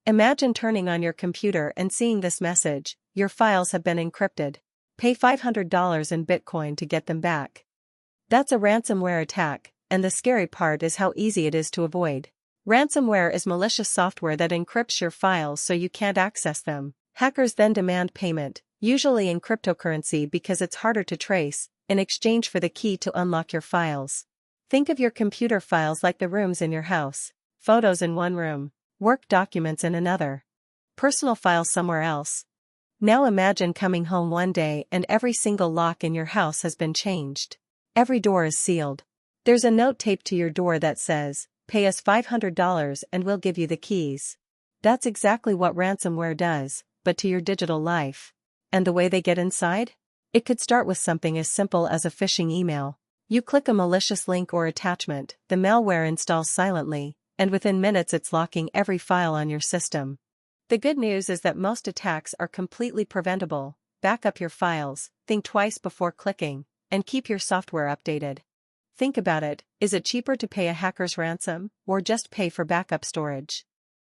Imagine turning on your computer and seeing this message: your files have been encrypted. Pay $500 in Bitcoin to get them back. That's a ransomware attack, and the scary part is how easy it is to avoid. Ransomware is malicious software that encrypts your files so you can't access them. Hackers then demand payment, usually in cryptocurrency because it's harder to trace, in exchange for the key to unlock your files. Think of your computer files like the rooms in your house: photos in one room, work documents in another, personal files somewhere else. Now imagine coming home one day and every single lock in your house has been changed. Every door is sealed. There's a note taped to your door that says, "Pay us $500 and we'll give you the keys." That's exactly what ransomware does, but to your digital life. And the way they get inside? It could start with something as simple as a phishing email. You click a malicious link or attachment, the malware installs silently, and within minutes it's locking every file on your system. The good news is that most attacks are completely preventable. Back up your files, think twice before clicking, and keep your software updated. Think about it: is it cheaper to pay a hacker's ransom, or just pay for backup storage?